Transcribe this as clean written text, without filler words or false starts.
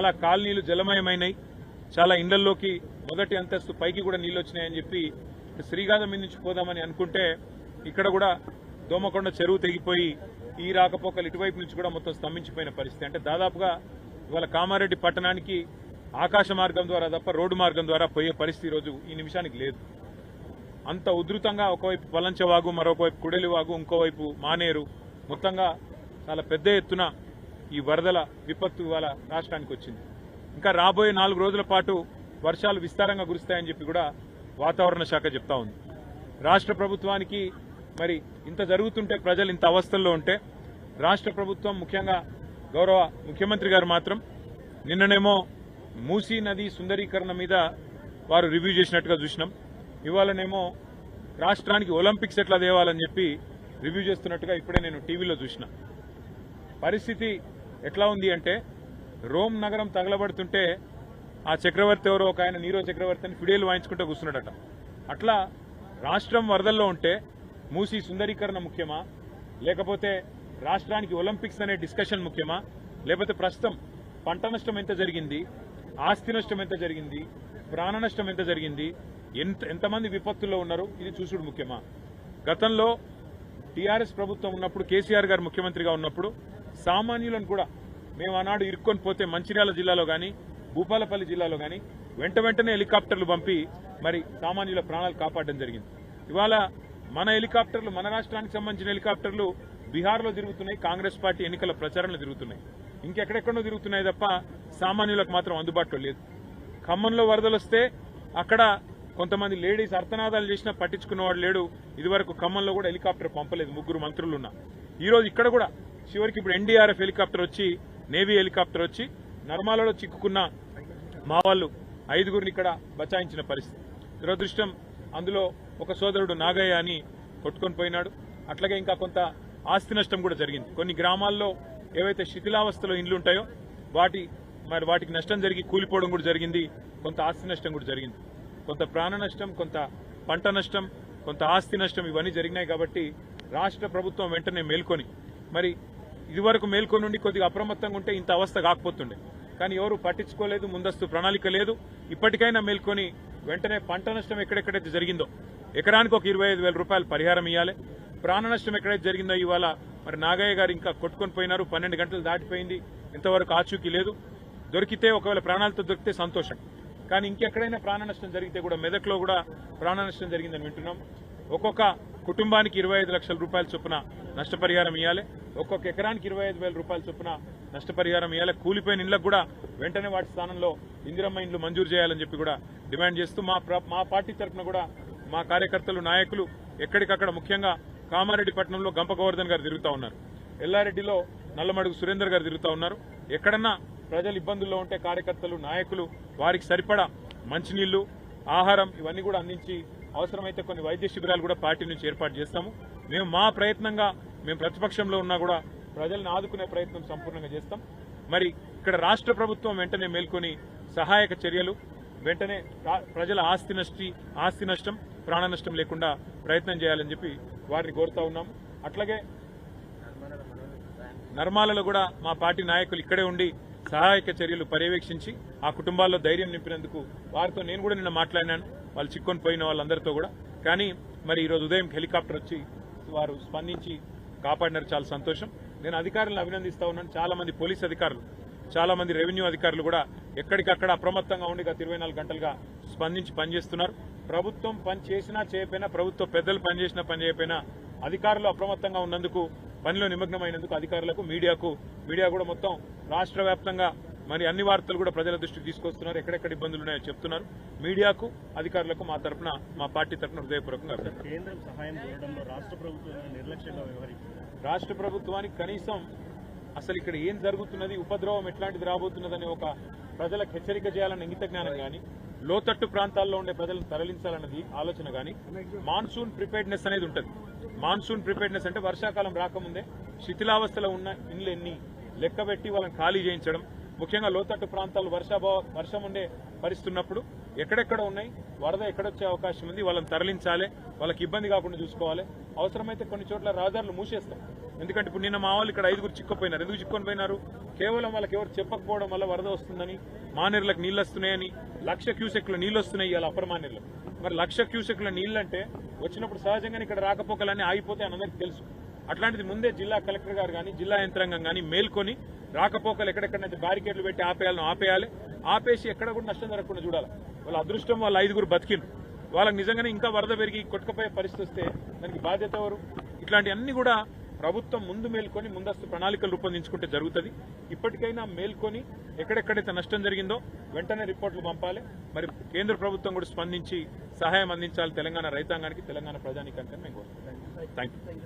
చాలా కాలనీలు జలమయమైనాయి, చాలా ఇండ్లలోకి మొదటి అంతస్తు పైకి కూడా నీళ్ళు వచ్చినాయని చెప్పి శ్రీగాధం మీద నుంచి పోదామని అనుకుంటే ఇక్కడ కూడా దోమకొండ చెరువు తెగిపోయి ఈ రాకపోకలు ఇటువైపు నుంచి కూడా మొత్తం స్తంభించిపోయిన పరిస్థితి. అంటే దాదాపుగా ఇవాళ కామారెడ్డి పట్టణానికి ఆకాశ మార్గం ద్వారా తప్ప రోడ్డు మార్గం ద్వారా పోయే పరిస్థితి ఈరోజు ఈ నిమిషానికి లేదు. అంత ఉధృతంగా ఒకవైపు పలంచవాగు, మరొకవైపు కుడలివాగు, ఇంకోవైపు మానేరు, మొత్తంగా చాలా పెద్ద ఎత్తున ఈ వరదల విపత్తు ఇవాళ రాష్ట్రానికి వచ్చింది. ఇంకా రాబోయే 4 రోజుల పాటు వర్షాలు విస్తారంగా కురుస్తాయని చెప్పి కూడా వాతావరణ శాఖ చెప్తా ఉంది. రాష్ట్ర ప్రభుత్వానికి మరి ఇంత జరుగుతుంటే, ప్రజలు ఇంత అవస్థల్లో ఉంటే, రాష్ట్ర ప్రభుత్వం ముఖ్యంగా గౌరవ ముఖ్యమంత్రి గారు మాత్రం నిన్ననేమో మూసీ నది సుందరీకరణ మీద వారు రివ్యూ చేసినట్టుగా చూసినాం. ఇవాళనేమో రాష్ట్రానికి ఒలింపిక్స్ ఎట్లా తేవాలని చెప్పి రివ్యూ చేస్తున్నట్టుగా ఇప్పుడే నేను టీవీలో చూసిన. పరిస్థితి ఎట్లా ఉంది అంటే, రోమ్ నగరం తగలబడుతుంటే ఆ చక్రవర్తి ఎవరో ఒక ఆయన నీరో చక్రవర్తి అని ఫిడేలు వాయించుకుంటూ కూర్చున్నాడట. అట్లా రాష్ట్రం వరదల్లో ఉంటే మూసీ సుందరీకరణ ముఖ్యమా, లేకపోతే రాష్ట్రానికి ఒలింపిక్స్ అనే డిస్కషన్ ముఖ్యమా, లేకపోతే ప్రస్తుతం పంట నష్టం ఎంత జరిగింది, ఆస్తి నష్టం ఎంత జరిగింది, ప్రాణ నష్టం ఎంత జరిగింది, ఎంతమంది విపత్తుల్లో ఉన్నారు, ఇది చూసుడు ముఖ్యమా? గతంలో టీఆర్ఎస్ ప్రభుత్వం ఉన్నప్పుడు, కేసీఆర్ గారు ముఖ్యమంత్రిగా ఉన్నప్పుడు సామాన్యులను కూడా మేము ఆనాడు ఇరుక్కొని పోతే మంచిర్యాల జిల్లాలో కానీ భూపాలపల్లి జిల్లాలో కానీ వెంటనే హెలికాప్టర్లు పంపి మరి సామాన్యుల ప్రాణాలు కాపాడడం జరిగింది. ఇవాళ మన హెలికాప్టర్లు, మన రాష్ట్రానికి సంబంధించిన హెలికాప్టర్లు బీహార్లో తిరుగుతున్నాయి, కాంగ్రెస్ పార్టీ ఎన్నికల ప్రచారంలో తిరుగుతున్నాయి, ఇంకెక్కడెక్కడో తిరుగుతున్నాయి తప్ప సామాన్యులకు మాత్రం అందుబాటులో లేదు. ఖమ్మంలో వరదలు వస్తే అక్కడ కొంతమంది లేడీస్ అర్థనాదాలు చేసినా పట్టించుకున్నవాడు లేడు. ఇదివరకు ఖమ్మంలో కూడా హెలికాప్టర్ పంపలేదు, 3 మంత్రులున్నా. ఈరోజు ఇక్కడ కూడా చివరికి ఇప్పుడు ఎన్డీఆర్ఎఫ్ హెలికాప్టర్ వచ్చి, నేవీ హెలికాప్టర్ వచ్చి నర్మాలలో చిక్కుకున్న మా వాళ్ళు 5గురిని ఇక్కడ బచాయించిన పరిస్థితి. దురదృష్టం, అందులో ఒక సోదరుడు నాగయ్య అని కొట్టుకొని పోయినాడు. అట్లాగే ఇంకా కొంత ఆస్తి నష్టం కూడా జరిగింది. కొన్ని గ్రామాల్లో ఏవైతే శిథిలావస్థలో ఇండ్లు ఉంటాయో వాటికి నష్టం జరిగి కూలిపోవడం కూడా జరిగింది. కొంత ఆస్తి నష్టం కూడా జరిగింది. కొంత ప్రాణ నష్టం, కొంత పంట నష్టం, కొంత ఆస్తి నష్టం, ఇవన్నీ జరిగినాయి. కాబట్టి రాష్ట్ర ప్రభుత్వం వెంటనే మేల్కొని, మరి ఇదివరకు మేల్కొని ఉండి కొద్దిగా అప్రమత్తంగా ఉంటే ఇంత అవస్థ కాకపోతుండే. కానీ ఎవరు పట్టించుకోలేదు, ముందస్తు ప్రణాళిక లేదు. ఇప్పటికైనా మేల్కొని వెంటనే పంట నష్టం ఎక్కడెక్కడైతే జరిగిందో ఎకరానికి ఒక 25,000 రూపాయలు పరిహారం ఇవ్వాలి. ప్రాణ నష్టం ఎక్కడైతే జరిగిందో ఇవాళ మరి నాగయ్య గారు ఇంకా కొట్టుకొని పోయినారు, 12 గంటలు దాటిపోయింది, ఇంతవరకు ఆచూకీ లేదు. దొరికితే ఒకవేళ ప్రాణాలతో దొరికితే సంతోషం. కానీ ఇంకెక్కడైనా ప్రాణ నష్టం జరిగితే కూడా మెదక్లో కూడా ప్రాణ నష్టం జరిగిందని వింటున్నాం. ఒక్కొక్క కుటుంబానికి 25 లక్షల రూపాయల చొప్పున నష్టపరిహారం ఇవ్వాలి. ఒక్కొక్క ఎకరానికి 25,000 రూపాయల చొప్పున నష్టపరిహారం ఇవ్వాలి. కూలిపోయిన ఇళ్లకు కూడా వెంటనే వాటి స్థానంలో ఇందిరమ్మ ఇండ్లు మంజూరు చేయాలని చెప్పి కూడా డిమాండ్ చేస్తూ మా పార్టీ తరఫున కూడా మా కార్యకర్తలు, నాయకులు ఎక్కడికక్కడ ముఖ్యంగా కామారెడ్డి పట్టణంలో గంప గోవర్ధన్ గారు తిరుగుతూ ఉన్నారు, ఎల్లారెడ్డిలో నల్లమడుగు సురేందర్ గారు తిరుగుతూ ఉన్నారు. ఎక్కడన్నా ప్రజలు ఇబ్బందుల్లో ఉంటే కార్యకర్తలు, నాయకులు వారికి సరిపడా మంచినీళ్లు, ఆహారం ఇవన్నీ కూడా అందించి అవసరమైతే కొన్ని వైద్య శిబిరాలు కూడా పార్టీ నుంచి ఏర్పాటు చేస్తాము. మేము మా ప్రయత్నంగా, మేము ప్రతిపక్షంలో ఉన్నా కూడా ప్రజలను ఆదుకునే ప్రయత్నం సంపూర్ణంగా చేస్తాం. మరి ఇక్కడ రాష్ట్ర ప్రభుత్వం వెంటనే మేల్కొని సహాయక చర్యలు, వెంటనే ప్రజల ఆస్తి నష్టం, ప్రాణ నష్టం లేకుండా ప్రయత్నం చేయాలని చెప్పి వారిని కోరుతా ఉన్నాం. అట్లాగే నర్మాలలో కూడా మా పార్టీ నాయకులు ఇక్కడే ఉండి సహాయక చర్యలు పర్యవేక్షించి ఆ కుటుంబాల్లో ధైర్యం నింపినందుకు వారితో నేను కూడా నిన్న మాట్లాడినాను, వాళ్ళు చిక్కొని పోయిన వాళ్ళందరితో కూడా. కానీ మరి ఈరోజు ఉదయం హెలికాప్టర్ వచ్చి వారు స్పందించి కాపాడినారు, చాలా సంతోషం. నేను అధికారులను అభినందిస్తా ఉన్నాను. చాలా మంది పోలీస్ అధికారులు, చాలా మంది రెవెన్యూ అధికారులు కూడా ఎక్కడికక్కడ అప్రమత్తంగా ఉండి గత 24 గంటలుగా స్పందించి పనిచేస్తున్నారు. ప్రభుత్వం పని చేసినా చేయకపోయినా, ప్రభుత్వ పెద్దలు పనిచేసినా పని చేయకపోయినా అధికారులు అప్రమత్తంగా ఉన్నందుకు, పనిలో నిమగ్నమైనందుకు అధికారులకు, మీడియా కూడా మొత్తం రాష్ట్ర వ్యాప్తంగా మరి అన్ని వార్తలు కూడా ప్రజల దృష్టికి తీసుకొస్తున్నారు. ఎక్కడెక్కడ ఇబ్బందులు ఉన్నాయో చెప్తున్నారు. మీడియాకు, అధికారులకు మా తరఫున, మా పార్టీ తరఫున హృదయపూర్వకంగా కేంద్రం సహాయం కోరడంలో రాష్ట్ర ప్రభుత్వం నిర్లక్ష్యంగా వ్యవహరిస్తుంది. రాష్ట్ర ప్రభుత్వానికి కనీసం అసలు ఇక్కడ ఏం జరుగుతున్నది, ఉపద్రవం ఎట్లాంటిది రాబోతున్నదని ఒక ప్రజలకు హెచ్చరిక చేయాలన్న ఇంగిత జ్ఞానం కానీ, లోతట్టు ప్రాంతాల్లో ఉండే ప్రజలను తరలించాలన్నది ఆలోచన కానీ, మాన్సూన్ ప్రిపేర్డ్నెస్ అనేది ఉంటుంది. మాన్సూన్ ప్రిపేర్డ్నెస్ అంటే వర్షాకాలం రాకముందే శిథిలావస్థలో ఉన్న ఇండ్లు ఎన్ని లెక్కబెట్టి వాళ్ళని ఖాళీ చేయించడం, ముఖ్యంగా లోతట్టు ప్రాంతాలు వర్షం ఉండే పరిస్థితి ఉన్నప్పుడు ఎక్కడెక్కడ ఉన్నాయి, వరద ఎక్కడొచ్చే అవకాశం ఉంది, వాళ్ళని తరలించాలి, వాళ్ళకి ఇబ్బంది కాకుండా చూసుకోవాలి. అవసరమైతే కొన్ని చోట్ల రహదారులు మూసేస్తాం. ఎందుకంటే ఇప్పుడు నిన్న మా వాళ్ళు ఇక్కడ 5 చిక్కుపోయినారు. ఎందుకు చిక్కుని పోయినారు? కేవలం వాళ్ళకి ఎవరు చెప్పకపోవడం వల్ల వరద వస్తుందని, మానేర్లకు నీళ్ళు వస్తున్నాయని, 1,00,000 క్యూసెక్ల నీళ్ళు వస్తున్నాయి ఇవాళ అప్పర్ మానేర్లకు. మరి 1,00,000 క్యూసెక్ల నీళ్ళు అంటే వచ్చినప్పుడు సహజంగానే ఇక్కడ రాకపోకలన్నీ ఆగిపోతే అని అందరికీ తెలుసు. అట్లాంటిది ముందే జిల్లా కలెక్టర్ గారు కానీ జిల్లా యంత్రాంగం కానీ మేల్కొని రాకపోకలు ఎక్కడెక్కడైతే బ్యారికేడ్లు పెట్టి ఆపేయాలి, ఆపేసి ఎక్కడ కూడా నష్టం జరగకుండా చూడాలి. వాళ్ళ అదృష్టం వాళ్ళ 5 బతికిండ్రు. వాళ్ళకి నిజంగానే ఇంకా వరద పెరిగి కొట్టుకుపోయే పరిస్థితి వస్తే దానికి బాధ్యత ఎవరు? ఇట్లాంటివన్నీ కూడా ప్రభుత్వం ముందు మేల్కొని ముందస్తు ప్రణాళికలు రూపొందించుకుంటే జరుగుతుంది. ఇప్పటికైనా మేల్కొని ఎక్కడెక్కడైతే నష్టం జరిగిందో వెంటనే రిపోర్టులు పంపాలి. మరి కేంద్ర ప్రభుత్వం కూడా స్పందించి సహాయం అందించాలి తెలంగాణ రైతాంగానికి, తెలంగాణ ప్రజానీకానికి మేము కోరుతున్నాం. Thank you.